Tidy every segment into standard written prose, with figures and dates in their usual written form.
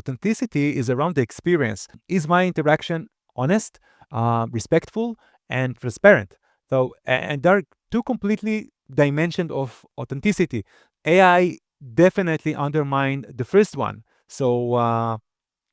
authenticity is around the experience. Is my interaction honest, respectful, and transparent? And there are two completely dimensions of authenticity. AI definitely undermined the first one.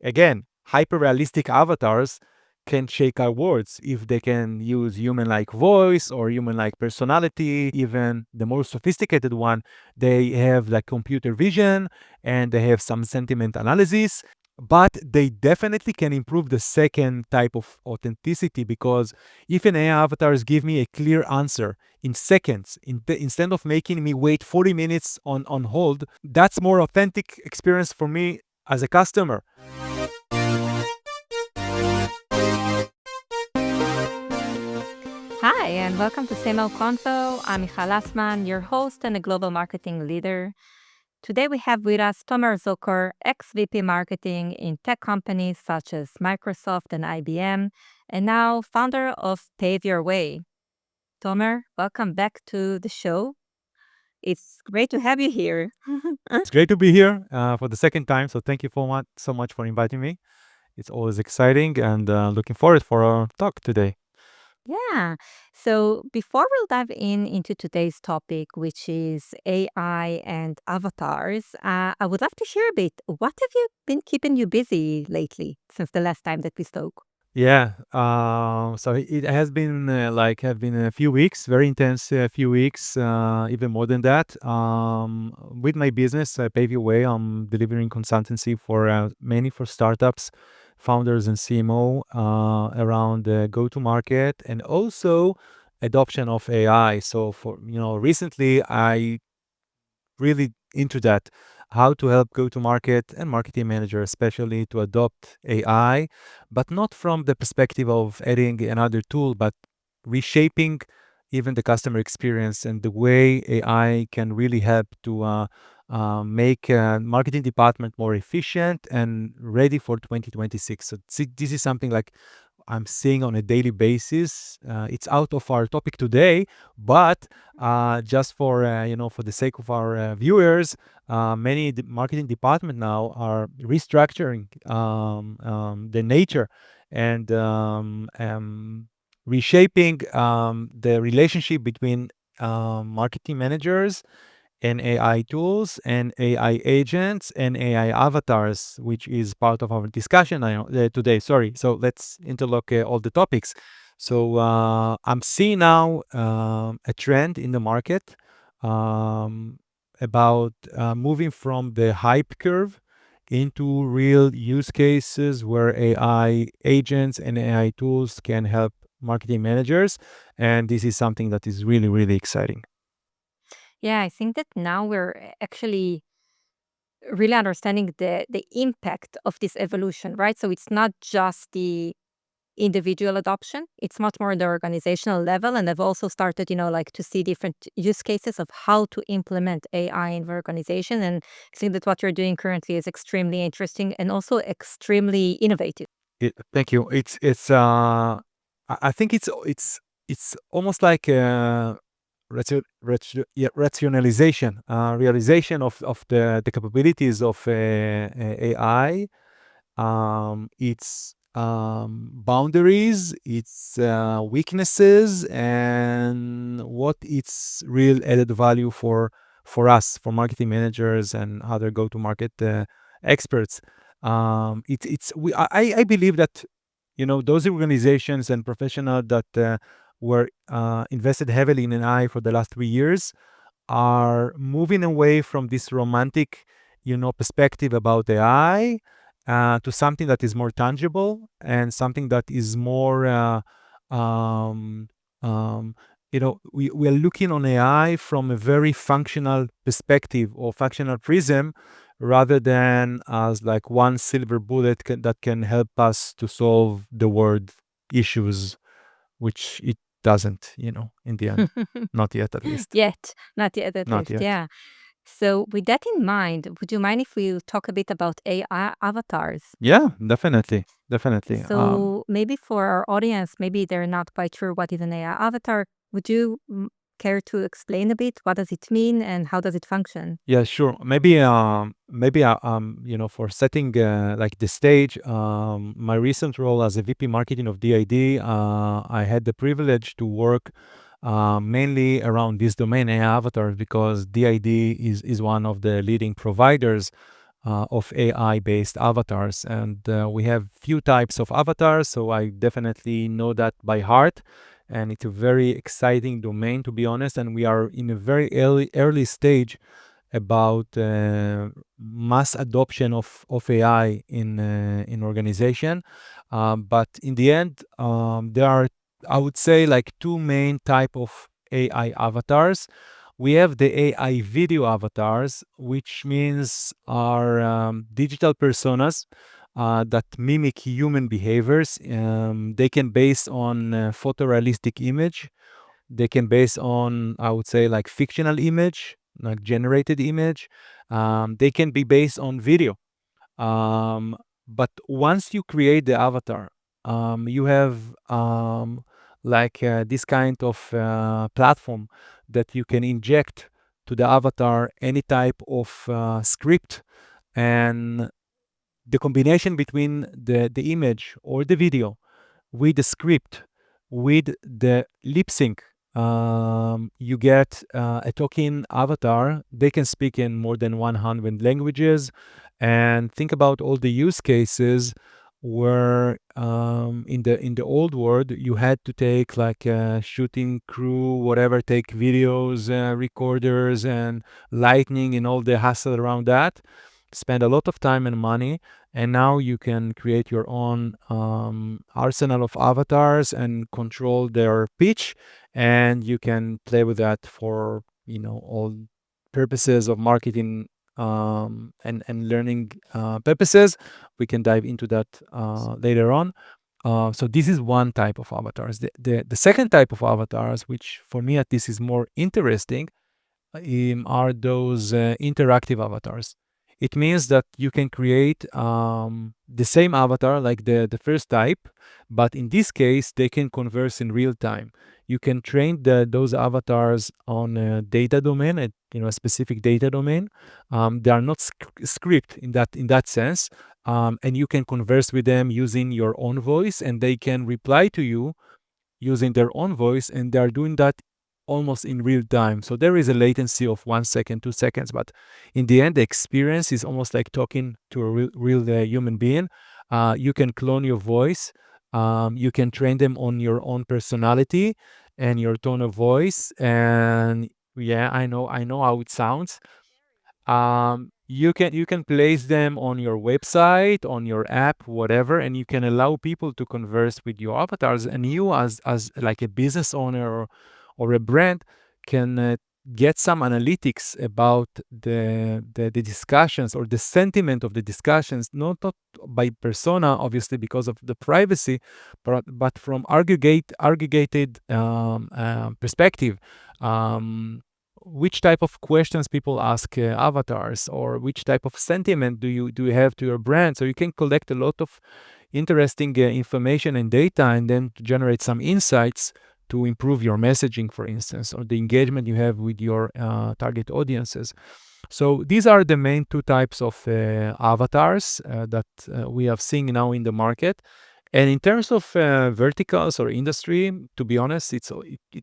Again, hyper-realistic avatars can shake our words if they can use human-like voice or human-like personality. Even the more sophisticated one, they have like computer vision and they have some sentiment analysis. But they definitely can improve the second type of authenticity, because if an AI avatars give me a clear answer in seconds, instead of making me wait 40 minutes on hold, that's more authentic experience for me as a customer. Hi, and welcome to Same Old Convo. I'm Michal Lasman, your host and a global marketing leader. Today we have with us Tomer Zuker, ex-VP marketing in tech companies such as Microsoft and IBM, and now founder of Pave Your Way. Tomer, welcome back to the show. It's great to have you here. It's great to be here for the second time. So thank you so much for inviting me. It's always exciting and looking forward for our talk today. Yeah. So before we'll dive into today's topic, which is AI and avatars, I would love to hear a bit. What have you been keeping you busy lately since the last time that we spoke? Yeah. So it has been have been a few weeks, very intense few weeks, even more than that. With my business, Pave Your Way, I'm delivering consultancy for mainly for startups, founders, and CMO around go-to-market and also adoption of AI. So for recently I really into that, how to help go-to-market and marketing manager, especially to adopt AI, but not from the perspective of adding another tool, but reshaping even the customer experience and the way AI can really help to make marketing department more efficient and ready for 2026. So this is something like I'm seeing on a daily basis. It's out of our topic today, but just for for the sake of our viewers, many marketing department now are restructuring the nature and reshaping the relationship between marketing managers and AI tools and AI agents and AI avatars, which is part of our discussion today. Sorry. So let's interlock all the topics. So I'm seeing now a trend in the market um, about moving from the hype curve into real use cases where AI agents and AI tools can help marketing managers. And this is something that is really, really exciting. Yeah, I think that now we're actually really understanding the impact of this evolution, right? So it's not just the individual adoption. It's much more the organizational level. And I've also started, like to see different use cases of how to implement AI in the organization. And I think that what you're doing currently is extremely interesting and also extremely innovative. Thank you. I think it's almost like rationalization, realization of the capabilities of AI, its boundaries, its weaknesses, and what its real added value for us, for marketing managers and other go-to-market experts. I believe that those organizations and professionals that were invested heavily in AI for the last 3 years are moving away from this romantic, perspective about AI to something that is more tangible and something that is more, um, um, we are looking on AI from a very functional perspective or functional prism rather than as like one silver bullet that can help us to solve the world issues, which it doesn't, in the end. Not yet, at least. Yet, not yet at Not least, yet. yeah. So with that in mind, would you mind if we talk a bit about AI avatars? Yeah, definitely. Definitely. So maybe for our audience, maybe they're not quite sure what is an AI avatar. Would you care to explain a bit? What does it mean and how does it function? Yeah, sure. Maybe, for setting like the stage, my recent role as a VP marketing of DID, I had the privilege to work mainly around this domain AI avatars because DID is one of the leading providers of AI-based avatars, and we have few types of avatars, so I definitely know that by heart. And it's a very exciting domain, to be honest. And we are in a very early stage about mass adoption of AI in organization. But in the end, there are, I would say, like two main type of AI avatars. We have the AI video avatars, which means are digital personas that mimic human behaviors. They can base on photorealistic image. They can base on, I would say, like fictional image, like generated image. They can be based on video. Um, but once you create the avatar, you have like this kind of platform that you can inject to the avatar any type of script, and the combination between the image or the video with the script, with the lip sync, you get a talking avatar. They can speak in more than 100 languages. And think about all the use cases where in the old world you had to take like a shooting crew, whatever, take videos, recorders, and lightning, and all the hassle around that. Spend a lot of time and money, and now you can create your own arsenal of avatars and control their pitch, and you can play with that for all purposes of marketing and learning purposes. We can dive into that later on. So this is one type of avatars. The second type of avatars, which for me at least is more interesting, are those interactive avatars. It means that you can create the same avatar like the first type, but in this case, they can converse in real time. You can train those avatars on a data domain, a specific data domain. They are not script in that sense, and you can converse with them using your own voice, and they can reply to you using their own voice, and they are doing that almost in real time. So there is a latency of 1 second, 2 seconds, but in the end, the experience is almost like talking to a real human being. You can clone your voice. You can train them on your own personality and your tone of voice. And yeah, I know how it sounds. You can place them on your website, on your app, whatever, and you can allow people to converse with your avatars. And you, as like a business owner or a brand, can get some analytics about the discussions or the sentiment of the discussions, not by persona, obviously, because of the privacy, but from aggregated perspective. Which type of questions people ask avatars, or which type of sentiment do you have to your brand? So you can collect a lot of interesting information and data, and then to generate some insights to improve your messaging, for instance, or the engagement you have with your target audiences. So these are the main two types of avatars that we have seen now in the market. And in terms of verticals or industry, to be honest, it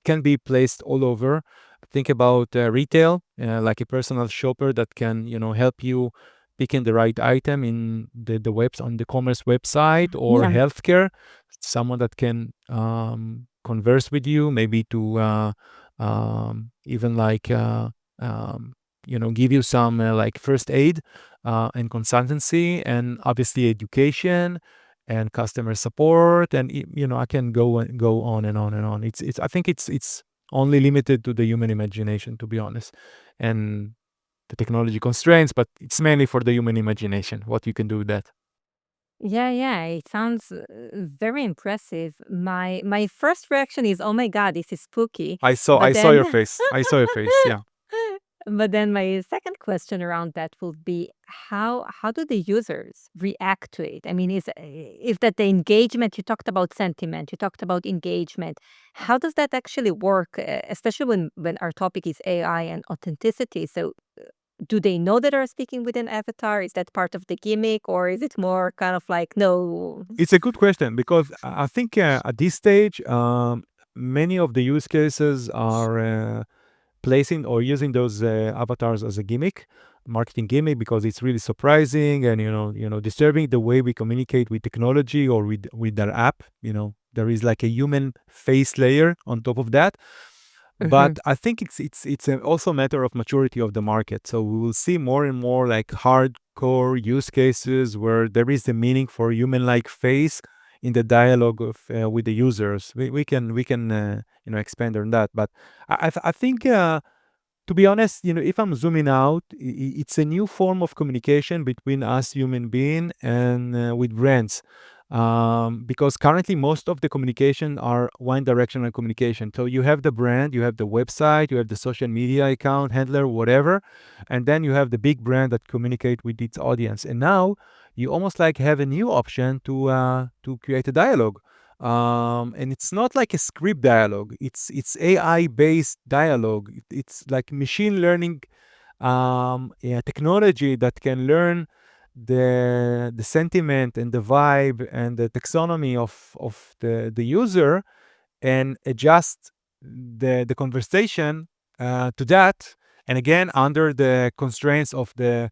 can be placed all over. Think about retail, like a personal shopper that can, help you picking the right item in the webs on the commerce website, or Yeah. healthcare, someone that can converse with you, maybe to even like give you some like first aid and consultancy, and obviously education and customer support, and I can go on and on and on. It's I think it's only limited to the human imagination, to be honest, and the technology constraints, but it's mainly for the human imagination what you can do with that. Yeah, yeah, it sounds very impressive. My first reaction is, "Oh my God, this is spooky." I saw But I saw your then face. I saw your face. Yeah. But then my second question around that will be how do the users react to it? I mean, is that the engagement you talked about sentiment, you talked about engagement. How does that actually work, especially when our topic is AI and authenticity? So do they know that are speaking with an avatar? Is that part of the gimmick, or is it more kind of like no? It's a good question because I think at this stage, many of the use cases are placing or using those avatars as a gimmick, marketing gimmick, because it's really surprising and disturbing the way we communicate with technology or with their app. There is like a human face layer on top of that. But Mhm. I think also a matter of maturity of the market. So we will see more and more like hardcore use cases where there is a meaning for human-like face in the dialogue of with the users. We can expand on that. But I think to be honest, if I'm zooming out, it's a new form of communication between us human being and with brands. Because currently most of the communication are one directional communication. So you have the brand, you have the website, you have the social media account, handler, whatever, and then you have the big brand that communicate with its audience. And now you almost like have a new option to create a dialogue. And it's not like a script dialogue. It's AI based dialogue. It's like machine learning yeah, technology that can learn the sentiment and the vibe and the taxonomy of the user and adjust the conversation to that. And again, under the constraints of the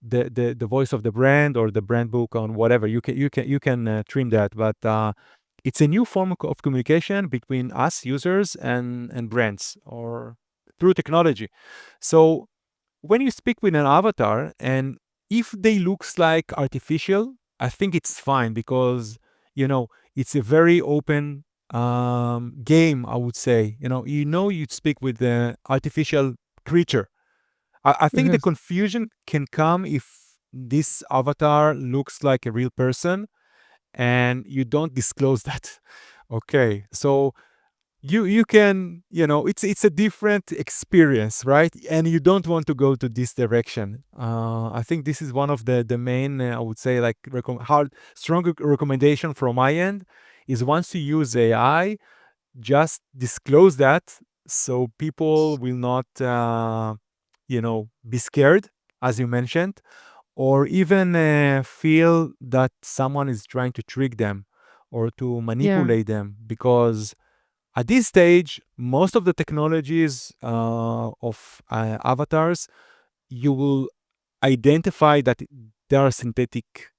voice of the brand or the brand book on whatever you can trim that, but it's a new form of communication between us users and brands or through technology. So when you speak with an avatar and if they looks like artificial, I think it's fine because it's a very open game, I would say. You'd speak with the artificial creature. I think the Mhm. confusion can come if this avatar looks like a real person and you don't disclose that. Okay, so you can it's a different experience, right? And you don't want to go to this direction. I think this is one of the main I would say like hard strong recommendation from my end is once you use AI, just disclose that so people will not be scared, as you mentioned, or even feel that someone is trying to trick them or to Yeah. manipulate them, because at this stage most of the technologies of avatars, you will identify that they are synthetic,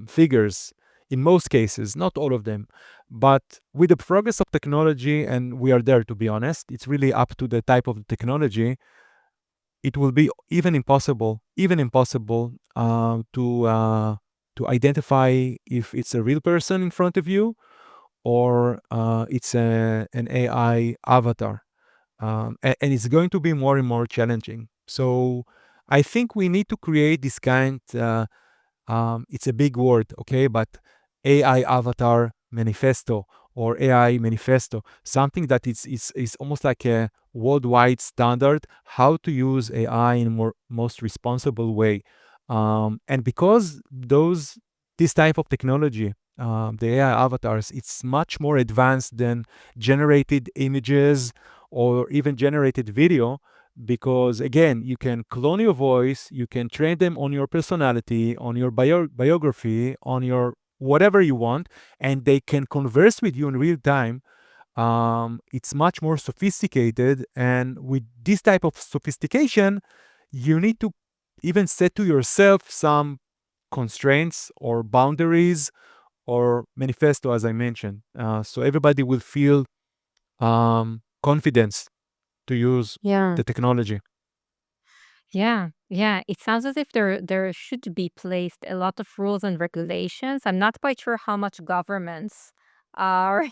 figures in most cases, not all of them. But with the progress of technology, and we are there to be honest, it's really up to the type of technology. It will be even impossible to identify if it's a real person in front of you or it's an AI avatar. And it's going to be more and more challenging. So I think we need to create this kind, it's a big word, okay, but AI avatar manifesto or AI manifesto, something that is almost like a worldwide standard, how to use AI in a most responsible way. And because this type of technology, the AI avatars, it's much more advanced than generated images or even generated video, because again, you can clone your voice, you can train them on your personality, on your biography, on your whatever you want, and they can converse with you in real time. It's much more sophisticated, and with this type of sophistication, you need to even set to yourself some constraints or boundaries or manifesto, as I mentioned, so everybody will feel confidence to use Yeah. the technology. Yeah, yeah. It sounds as if there should be placed a lot of rules and regulations. I'm not quite sure how much governments are,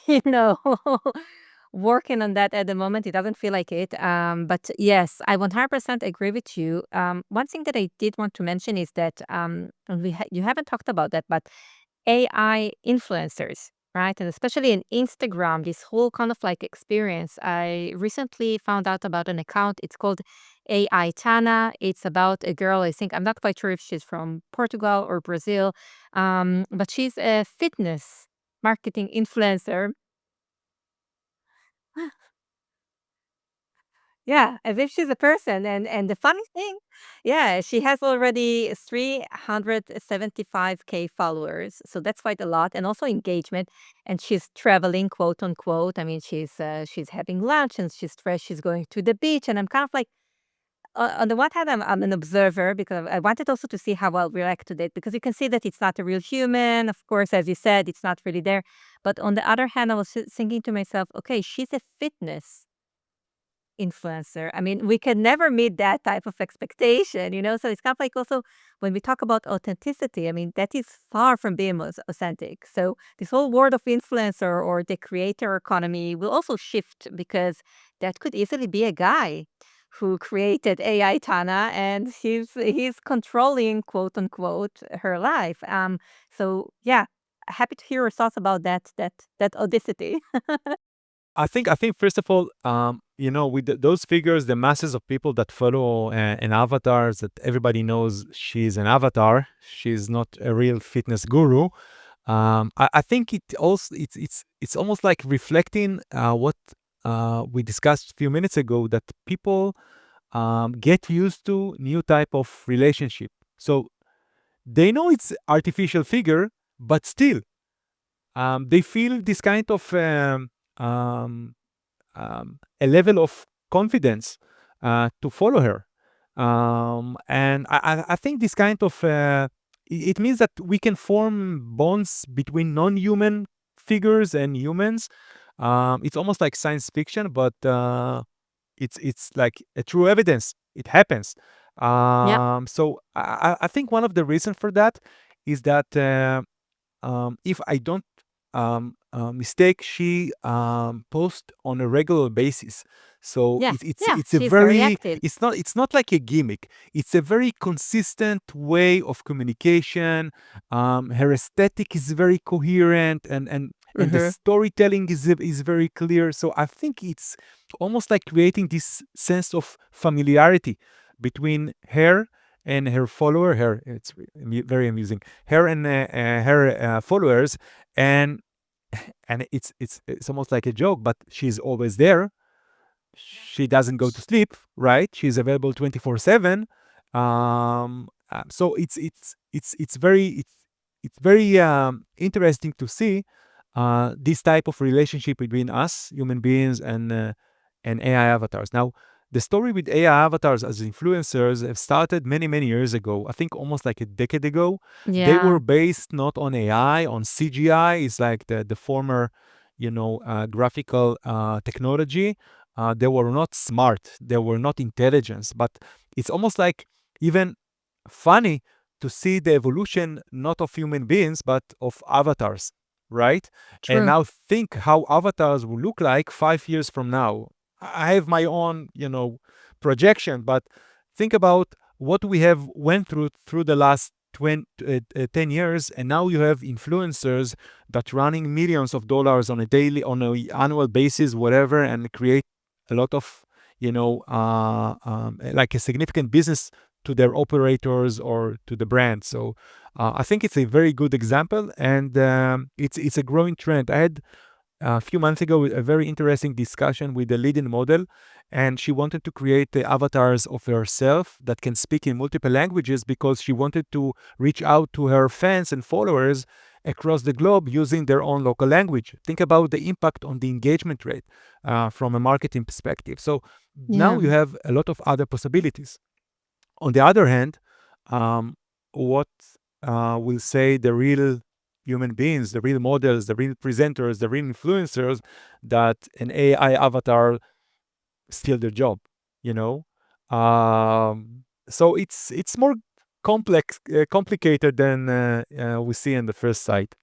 working on that at the moment. It doesn't feel like it. But yes, I 100% agree with you. One thing that I did want to mention is that and you haven't talked about that, but AI influencers. right? And especially in Instagram, this whole kind of like experience. I recently found out about an account. It's called AI Tana. It's about a girl. I think I'm not quite sure if she's from Portugal or Brazil, but she's a fitness marketing influencer. Yeah, as if she's a person, and the funny thing, yeah, she has already 375K followers, so that's quite a lot, and also engagement, and she's traveling, quote unquote. I mean, she's having lunch and she's fresh. She's going to the beach, and I'm kind of like, on the one hand, I'm an observer because I wanted also to see how I'll react to it because you can see that it's not a real human. Of course, as you said, it's not really there. But on the other hand, I was thinking to myself, okay, she's a fitness influencer. I mean, we can never meet that type of expectation, you know? So it's kind of like also when we talk about authenticity, I mean, that is far from being authentic. So this whole world of influencer or the creator economy will also shift because that could easily be a guy who created AI Tana and he's controlling quote unquote her life. So yeah, happy to hear your thoughts about that audacity. I think first of all, with those figures, the masses of people that follow an avatar, that everybody knows she's an avatar. She's not a real fitness guru. I think it's almost like reflecting what we discussed a few minutes ago, that people get used to new type of relationship. So they know it's artificial figure, but still they feel this kind of um, a level of confidence to follow her. And I think this kind of it means that we can form bonds between non-human figures and humans. It's almost like science fiction, but it's like a true evidence. It happens. Yep. So I think one of the reasons for that is that if I don't mistake, she posts on a regular basis. So Yeah. Yeah. it's a She's very very active. it's not like a gimmick. It's a very consistent way of communication. Her aesthetic is very coherent, and the Hmm. storytelling is very clear. So I think it's almost like creating this sense of familiarity between her and her follower. Her it's very amusing, her and her followers, and it's almost like a joke, but she's always there. She doesn't go to sleep, right? She's available 24/7. So it's very interesting to see this type of relationship between us human beings and AI avatars. Now, the story with AI avatars as influencers have started many years ago. I think almost like a decade ago. They were Yeah. based not on AI, on CGI. It's like the former, graphical technology. They were not smart. They were not intelligence. But it's almost like even funny to see the evolution not of human beings but of avatars, right? And True. now think how avatars will look like 5 years from now. I have my own, projection, but think about what we have went through the last 10 years, and now you have influencers that running millions of dollars on a daily, on a annual basis, whatever, and create a lot of, like a significant business to their operators or to the brand. So I think it's a very good example, and it's a growing trend. I had a few months ago a very interesting discussion with the leading model, and she wanted to create the avatars of herself that can speak in multiple languages because she wanted to reach out to her fans and followers across the globe using their own local language. Think about the impact on the engagement rate from a marketing perspective. So now Yeah. you have a lot of other possibilities. On the other hand, what will say the real human beings, the real models, the real presenters, the real influencers, that an AI avatar steal their job, you know? So it's more complicated than we see in the first sight.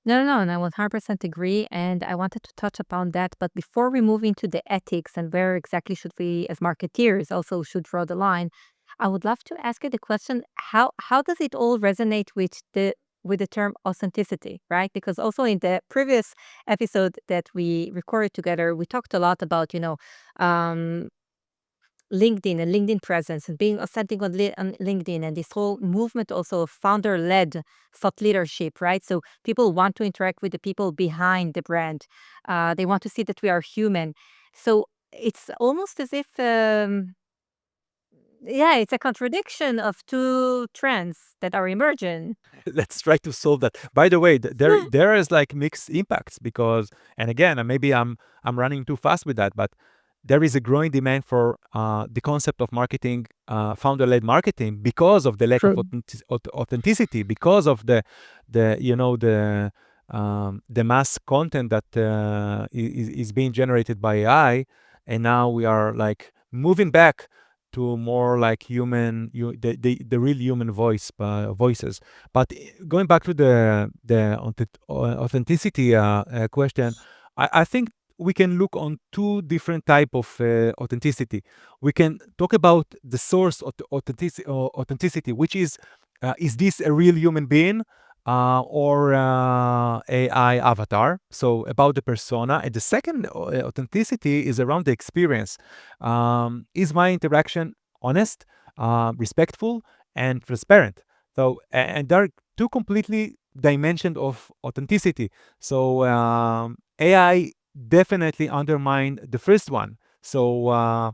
No, and I 100% agree. And I wanted to touch upon that. But before we move into the ethics and where exactly should we, as marketeers, also should draw the line, I would love to ask you the question: how does it all resonate with the with the term authenticity, right? Because also in the previous episode that we recorded together, we talked a lot about, um, LinkedIn and LinkedIn presence and being authentic on LinkedIn and this whole movement also of founder-led thought leadership, right? So people want to interact with the people behind the brand. They want to see that we are human. So it's almost as if, yeah, it's a contradiction of two trends that are emerging. Let's try to solve that. By the way, there is like mixed impacts because, and again, maybe I'm running too fast with that, but there is a growing demand for the concept of marketing, founder-led marketing, because of the lack of True. authenticity, because of the mass content that is being generated by AI, and now we are like moving back to more like the real human voices. But going back to the authenticity question, I think we can look on two different type of authenticity. We can talk about the source of the authenticity, which is this a real human being or AI avatar? So about the persona. And the second authenticity is around the experience. Is my interaction honest, respectful, and transparent? So, and there are two completely dimensions of authenticity. So, AI definitely undermine the first one. So,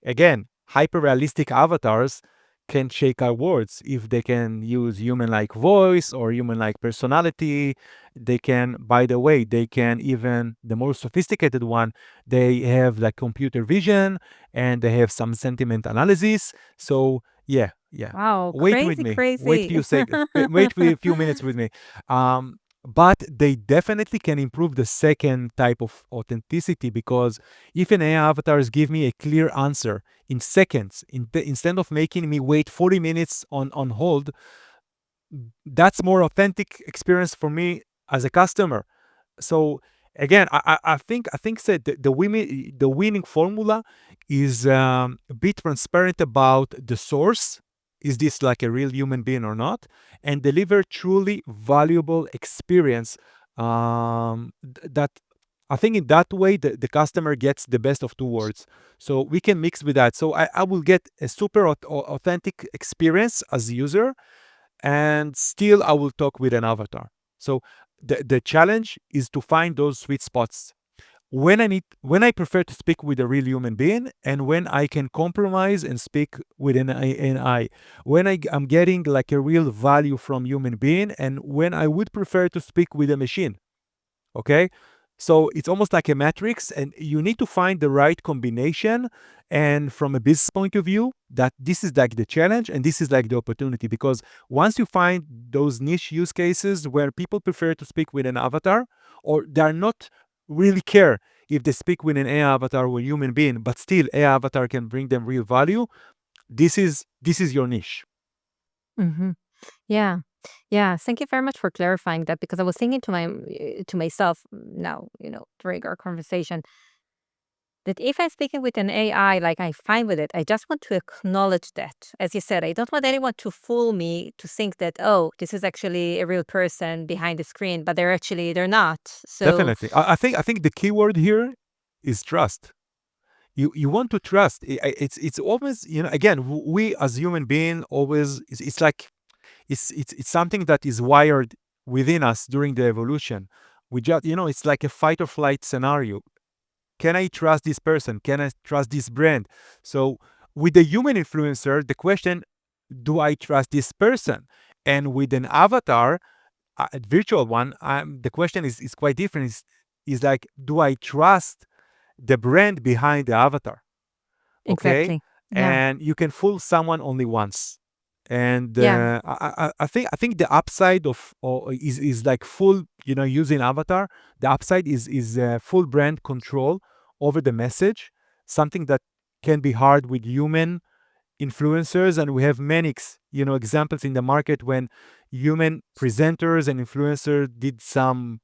again, hyper-realistic avatars can shake our words if they can use human-like voice or human-like personality. They can, by the way, they can even, the more sophisticated one, they have like computer vision and they have some sentiment analysis. So yeah, yeah. Wow, Wait with crazy, me. Wait crazy. few wait for a few minutes with me. But they definitely can improve the second type of authenticity because if an AI avatars give me a clear answer in seconds, instead of making me wait 40 minutes on hold, that's more authentic experience for me as a customer. So again, I think said the winning formula is be transparent about the source. Is this like a real human being or not? And deliver truly valuable experience. That I think in that way the customer gets the best of two worlds. So we can mix with that. So I will get a super authentic experience as a user, and still I will talk with an avatar. So the challenge is to find those sweet spots when I prefer to speak with a real human being and when I can compromise and speak with an AI. When I'm getting like a real value from human being and when I would prefer to speak with a machine. Okay, so it's almost like a matrix and you need to find the right combination. And from a business point of view, that this is like the challenge and this is like the opportunity, because once you find those niche use cases where people prefer to speak with an avatar, or they're not really care if they speak with an AI avatar or a human being, but still AI avatar can bring them real value, this is your niche. Hmm. Yeah. Yeah. Thank you very much for clarifying that because I was thinking to myself now, during our conversation, that if I'm speaking with an AI, like I'm fine with it, I just want to acknowledge that. As you said, I don't want anyone to fool me to think that, oh, this is actually a real person behind the screen, but they're not. So Definitely. I think the key word here is trust. You want to trust. It's always, again, we as human being always, it's like it's something that is wired within us during the evolution. We just, it's like a fight or flight scenario. Can I trust this person? Can I trust this brand? So with the human influencer, the question, do I trust this person? And with an avatar, a virtual one, the question is quite different. Is like, do I trust the brand behind the avatar? Okay, exactly. Yeah. and you can fool someone only once. And Yeah. I think the upside is like full, using avatar. The upside is full brand control over the message, something that can be hard with human influencers. And we have many examples in the market when human presenters and influencers did some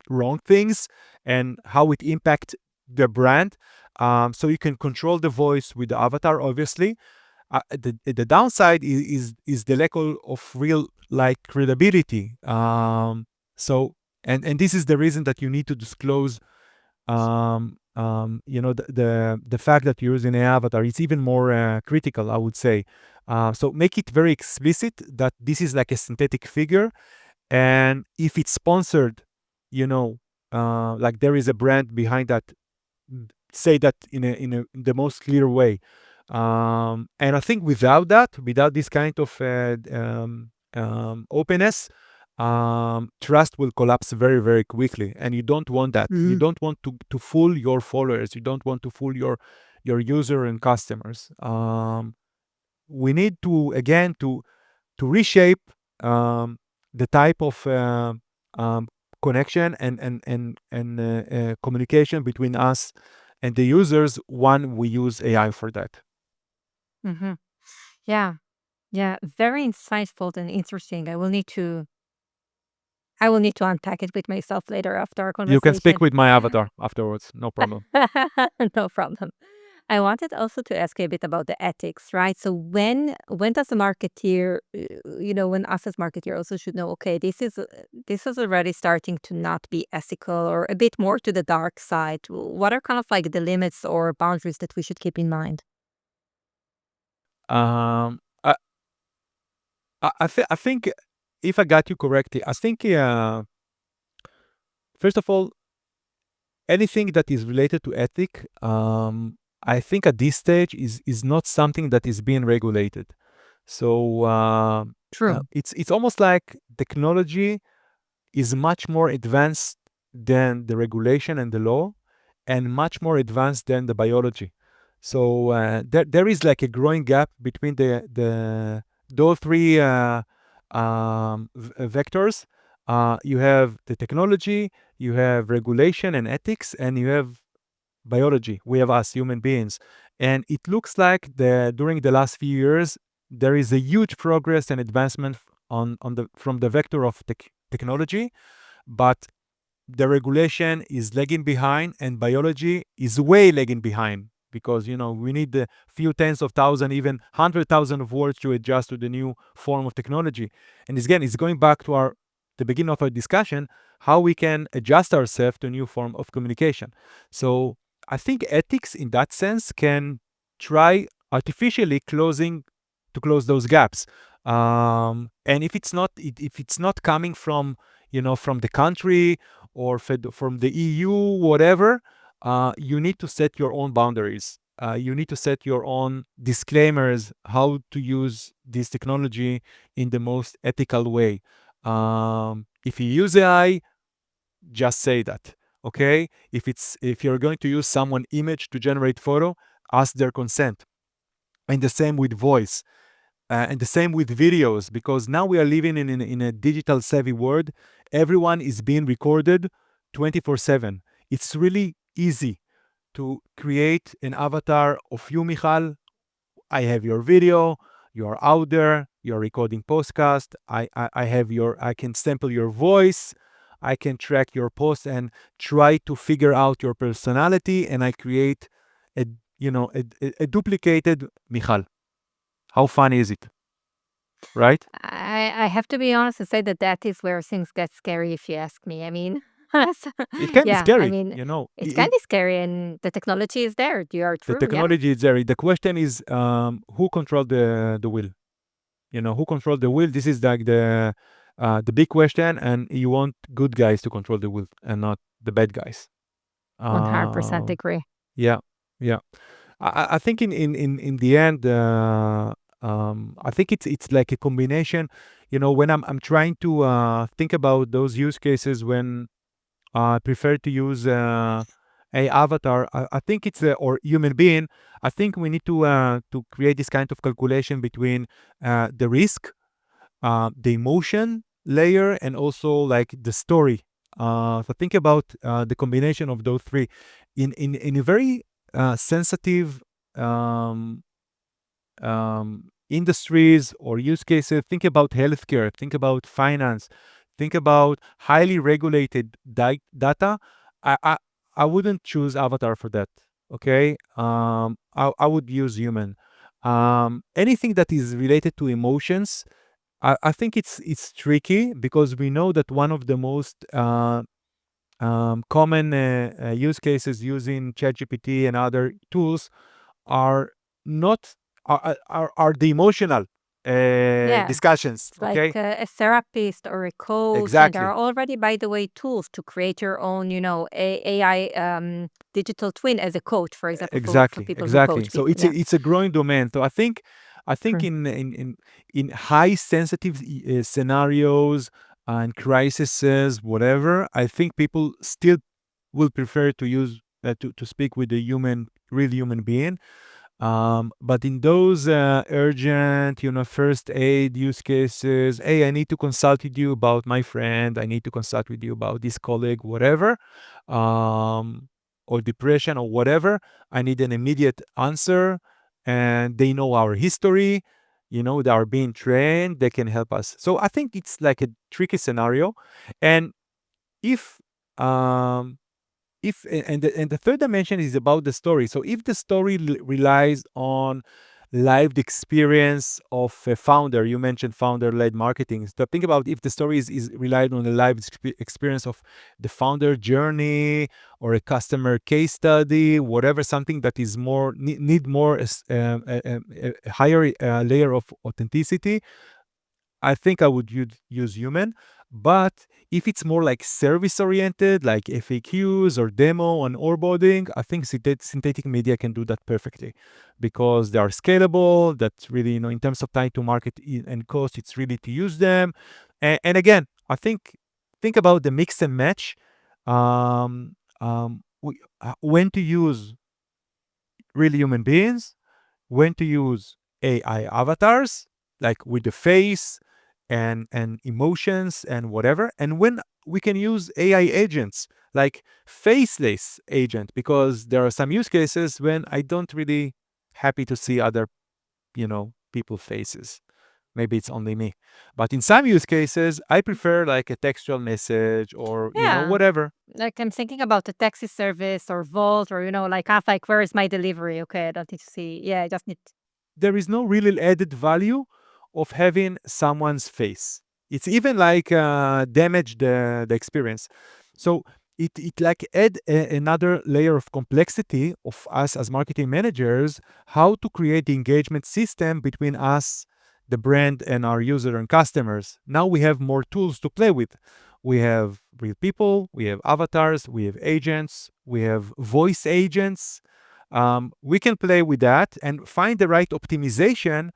wrong things and how it impact the brand. So you can control the voice with the avatar, obviously. The downside is the lack of real like credibility. So and this is the reason that you need to disclose the fact that you're using an avatar. It's even more critical, I would say. So make it very explicit that this is like a synthetic figure, and if it's sponsored, you know, like there is a brand behind that, say that in the most clear way. And I think without this kind of openness, trust will collapse very, very quickly. And you don't want that. You don't want to fool your followers. You don't want to fool your user and customers. We need to again to reshape the type of um, connection and communication between us and the users when we use AI for that. Hmm. Yeah. Yeah. Very insightful and interesting. I will need to unpack it with myself later after our You can speak conversation. with my avatar afterwards, no problem. No problem. I wanted also to ask you a bit about the ethics, right? So when does a marketeer, when us as marketeer also should know, okay, this is already starting to not be ethical or a bit more to the dark side. What are kind of like the limits or boundaries that we should keep in mind? Um, I, I think if I got you correctly, I think first of all, anything that is related to ethic, I think at this stage is not something that is being regulated. So True. it's almost like technology is much more advanced than the regulation and the law, and much more advanced than the biology. So there is like a growing gap between the those three vectors. You have the technology, you have regulation and ethics, and you have biology. We have us human beings, and it looks like during the last few years there is a huge progress and advancement on the from the vector of technology, but the regulation is lagging behind and biology is way lagging behind because we need a few tens of thousand, even 100,000 of words to adjust to the new form of technology. And again, it's going back to the beginning of our discussion, how we can adjust ourselves to a new form of communication. So I think ethics in that sense can try artificially close those gaps. And if it's not coming from from the country or from the EU, whatever, you need to set your own boundaries. You need to set your own disclaimers how to use this technology in the most ethical way. If you use AI, just say that. Okay? If you're going to use someone image to generate photo, ask their consent. And the same with voice. And the same with videos, because now we are living in a digital savvy world. Everyone is being recorded 24/7. It's really easy to create an avatar of you, Michal. I have your video. You are out there. You're recording podcast. I have I can sample your voice. I can track your posts and try to figure out your personality. And I create a a duplicated Michal. How fun is it, right? I have to be honest and say that that is where things get scary if you ask me. I mean, so It can be yeah, I scary, mean, it's kind of scary and the technology is there. You are the true. Yeah. technology is there. The question is, who control the wheel? Who control the wheel? This is like the big question, and you want good guys to control the wheel and not the bad guys. 100% Um, agree. yeah, yeah. I think in the end, I think it's like a combination. When I'm trying to think about those use cases when I prefer to use a avatar. I think it's or human being. I think we need to create this kind of calculation between the risk, the emotion layer, and also like the story. So think about the combination of those three in a very sensitive um, industries or use cases. Think about healthcare, think about finance, think about highly regulated data. I, I I wouldn't choose avatar for that. Okay, I would use human. Anything that is related to emotions, I think it's tricky because we know that one of the most common use cases using ChatGPT and other tools are not are the emotional Yeah. discussions. It's like Okay, a therapist or a coach, and there are exactly, already, by the way, tools to create your own, AI digital twin as a coach, for example, for exactly, people who exactly. coach So people. Yeah. it's a growing domain. So I think True. in high sensitive scenarios and crises, whatever, I think people still will prefer to use to speak with a real human being. But in those urgent, first aid use cases, hey, I need to consult with you about my friend. I need to consult with you about this colleague, whatever, um, or depression or whatever. I need an immediate answer, and they know our history. They are being trained. They can help us. So I think it's like a tricky scenario, and if um, and the third dimension is about the story. So if the story relies on lived experience of a founder, you mentioned founder-led marketing. So think about if the story is relied on the live experience of the founder journey or a customer case study, whatever, something that is more need more a higher layer of authenticity. I think I would use human. But if it's more like service oriented, like FAQs or demo and onboarding, I think synthetic media can do that perfectly because they are scalable. That's really, in terms of time to market and cost, it's really to use them. And again, I think about the mix and match. When to use real human beings, when to use AI avatars, like with the face and emotions and whatever, and when we can use AI agents, like faceless agent, because there are some use cases when I don't really happy to see other, people faces. Maybe it's only me. But in some use cases, I prefer like a textual message or, Yeah. whatever. Like I'm thinking about a taxi service or Volt or, like, where is my delivery? Okay, I don't need to see. Yeah, I just need. There is no real added value of having someone's face. It's even like damage the experience. So it like add another layer of complexity of us as marketing managers, how to create the engagement system between us, the brand, and our user and customers. Now we have more tools to play with. We have real people, we have avatars, we have agents, we have voice agents. We can play with that and find the right optimization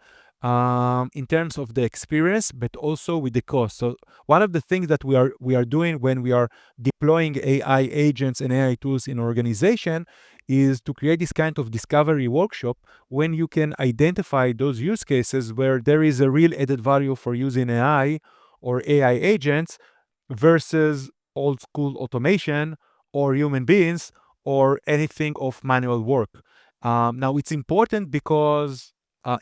in terms of the experience, but also with the cost. So one of the things that we are doing when we are deploying AI agents and AI tools in organization is to create this kind of discovery workshop when you can identify those use cases where there is a real added value for using AI or AI agents versus old school automation or human beings or anything of manual work. Now, it's important because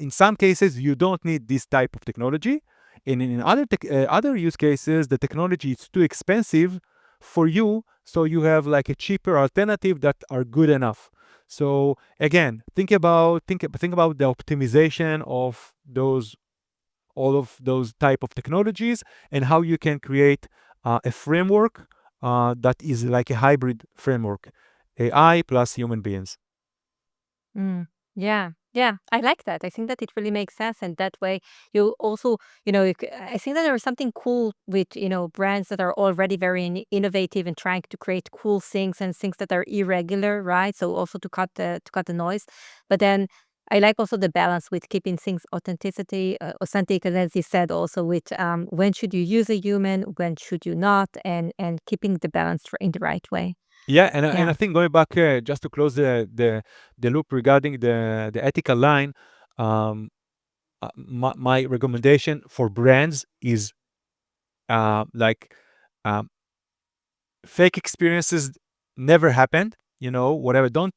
in some cases, you don't need this type of technology. And in other use cases, the technology is too expensive for you. So you have like a cheaper alternative that are good enough. So again, think about the optimization of those all of those type of technologies and how you can create a framework that is like a hybrid framework, AI plus human beings. Mm, yeah, yeah, I like that. I think that it really makes sense, and that way you also, I think that there is something cool with brands that are already very innovative and trying to create cool things and things that are irregular, right? So also to cut the noise, but then I like also the balance with keeping things authentic, and as you said, also with when should you use a human, when should you not, and keeping the balance in the right way. Yeah, and I Yeah. think going back just to close the loop regarding the ethical line, um, my recommendation for brands is like um, fake experiences never happened, whatever. Don't,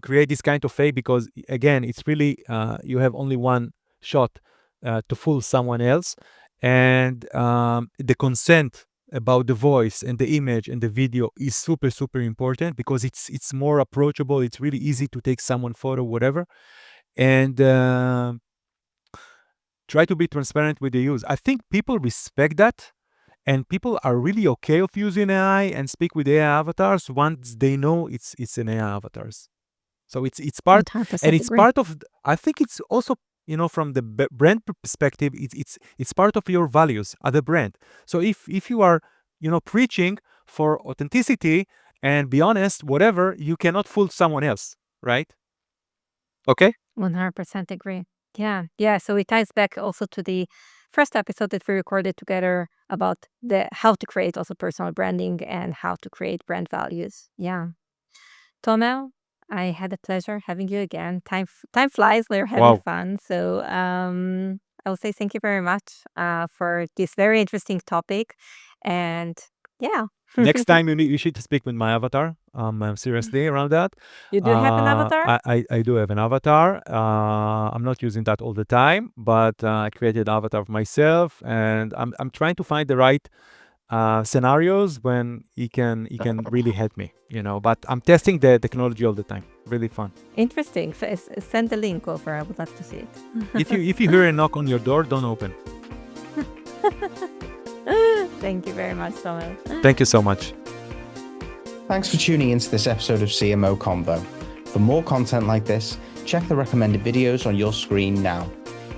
create this kind of fake because, again, it's really, you have only one shot to fool someone else. And the consent about the voice and the image and the video is super, super important because it's more approachable. It's really easy to take someone photo, whatever. and try to be transparent with the use. I think people respect that, and people are really okay of using AI and speak with AI avatars once they know it's an AI avatars. So it's part, and 100% it's agree. part of. I think it's also, from the brand perspective, it's part of your values as a brand. So if you are preaching for authenticity and be honest, whatever, you cannot fool someone else, right? Okay. 100% agree. Yeah. Yeah. So it ties back also to the first episode that we recorded together about the how to create also personal branding and how to create brand values. Yeah. Tomer, I had the pleasure having you again. Time flies when you're having Wow. fun. So I will say thank you very much for this very interesting topic. And yeah. Next time you should speak with my avatar. Seriously around that. You do have an avatar? I do have an avatar. I'm not using that all the time, but I created an avatar of myself, and I'm trying to find the right scenarios when he can really help me. But I'm testing the technology all the time. Really fun. Interesting. Send the link over. I would love to see it. If you hear a knock on your door, don't open. Thank you very much, Tomer. Thank you so much. Thanks for tuning into this episode of CMO Convo. For more content like this, check the recommended videos on your screen now.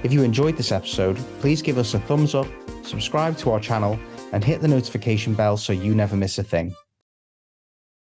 If you enjoyed this episode, please give us a thumbs up, subscribe to our channel, and hit the notification bell so you never miss a thing.